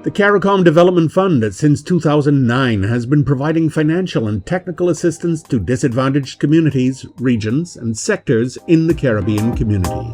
The CARICOM Development Fund, since 2009, has been providing financial and technical assistance to disadvantaged communities, regions, and sectors in the Caribbean community.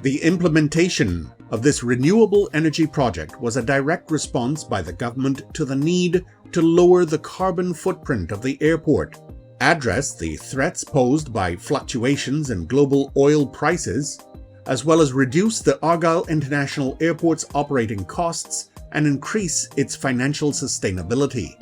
The implementation of this renewable energy project was a direct response by the government to the need to lower the carbon footprint of the airport, address the threats posed by fluctuations in global oil prices, as well as reduce the Argyle International Airport's operating costs and increase its financial sustainability.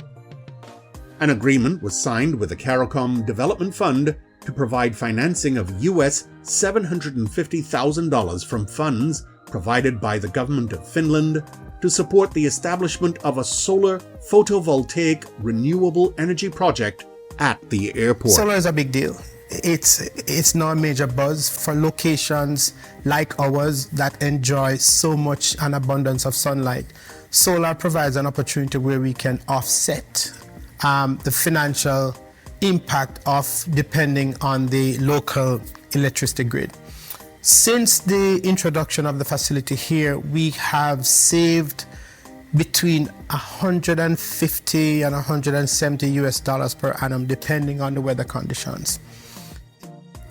An agreement was signed with the CARICOM Development Fund to provide financing of US $750,000 from funds provided by the Government of Finland to support the establishment of a solar photovoltaic renewable energy project at the airport. Solar is a big deal. It's now a major buzz for locations like ours that enjoy so much an abundance of sunlight. Solar provides an opportunity where we can offset the financial impact of depending on the local electricity grid. Since the introduction of the facility here, we have saved between $150 and $170 per annum, depending on the weather conditions.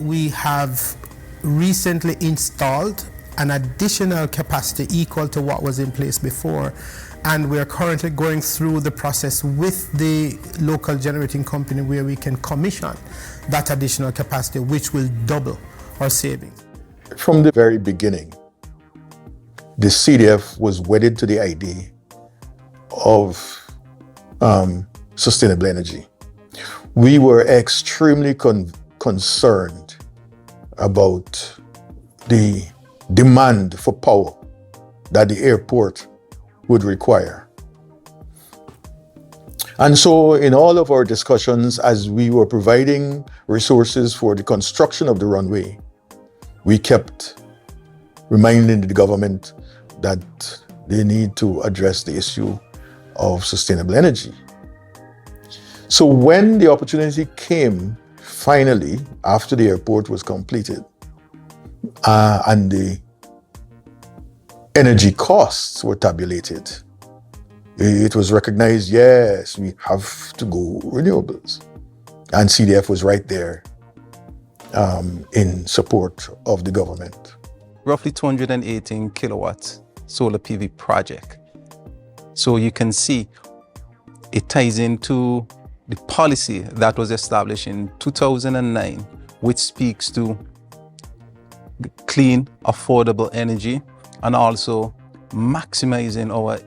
We have recently installed an additional capacity equal to what was in place before, and we're currently going through the process with the local generating company where we can commission that additional capacity, which will double our savings. From the very beginning, the CDF was wedded to the idea of sustainable energy. We were extremely concerned about the demand for power that the airport would require. And so in all of our discussions, as we were providing resources for the construction of the runway, we kept reminding the government that they need to address the issue of sustainable energy. So when the opportunity came, finally, after the airport was completed, and the energy costs were tabulated, it was recognized, yes, we have to go renewables. And CDF was right there in support of the government. Roughly 218 kilowatt solar PV project. So you can see it ties into the policy that was established in 2009, which speaks to clean, affordable energy, and also maximizing our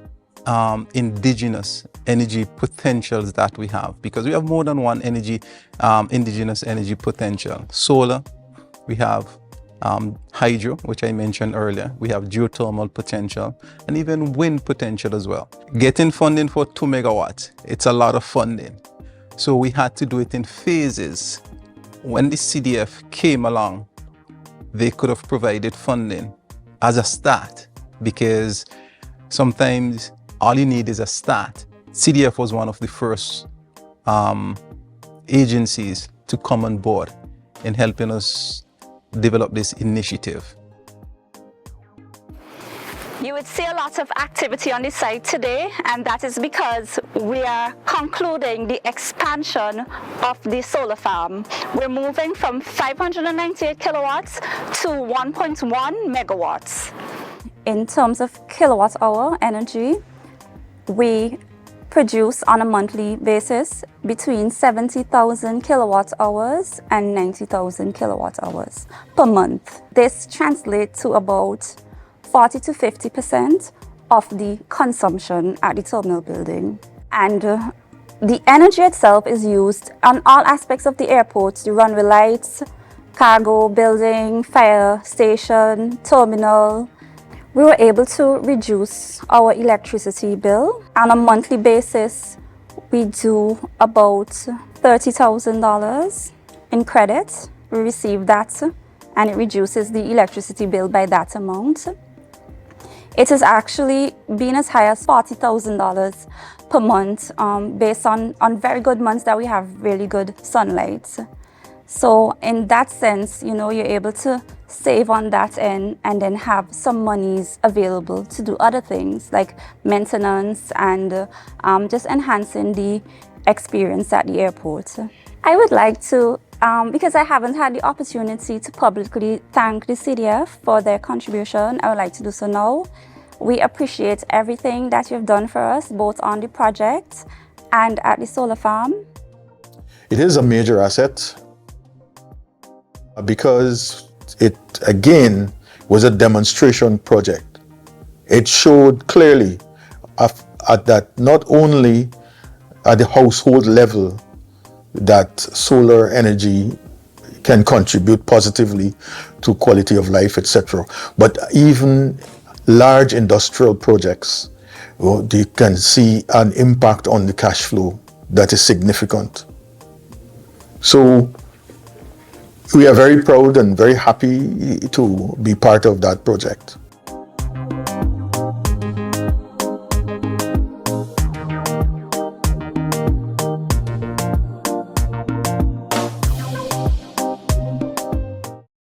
indigenous energy potentials that we have, because we have more than one indigenous energy potential. Solar, we have hydro, which I mentioned earlier, we have geothermal potential, and even wind potential as well. Getting funding for 2 megawatts, it's a lot of funding. So we had to do it in phases. When the CDF came along, they could have provided funding as a start, because sometimes all you need is a start. CDF was one of the first agencies to come on board in helping us develop this initiative. You would see a lot of activity on the site today, and that is because we are concluding the expansion of the solar farm. We're moving from 598 kilowatts to 1.1 megawatts. In terms of kilowatt hour energy, we produce on a monthly basis between 70,000 kilowatt hours and 90,000 kilowatt hours per month. This translates to about 40 to 50% of the consumption at the terminal building. And the energy itself is used on all aspects of the airport: the runway lights, cargo building, fire station, terminal. We were able to reduce our electricity bill. On a monthly basis, we do about $30,000 in credit. We receive that, and it reduces the electricity bill by that amount. It has actually been as high as $40,000 per month based on very good months that we have really good sunlight. So in that sense, you know, you're able to save on that end and then have some monies available to do other things like maintenance and just enhancing the experience at the airport. I would like to, because I haven't had the opportunity to publicly thank the CDF for their contribution, I would like to do so now. We appreciate everything that you've done for us, both on the project and at the solar farm. It is a major asset because it, again, was a demonstration project. It showed clearly at that not only at the household level that solar energy can contribute positively to quality of life, etc., but even large industrial projects, they can see an impact on the cash flow that is significant. So we are very proud and very happy to be part of that project.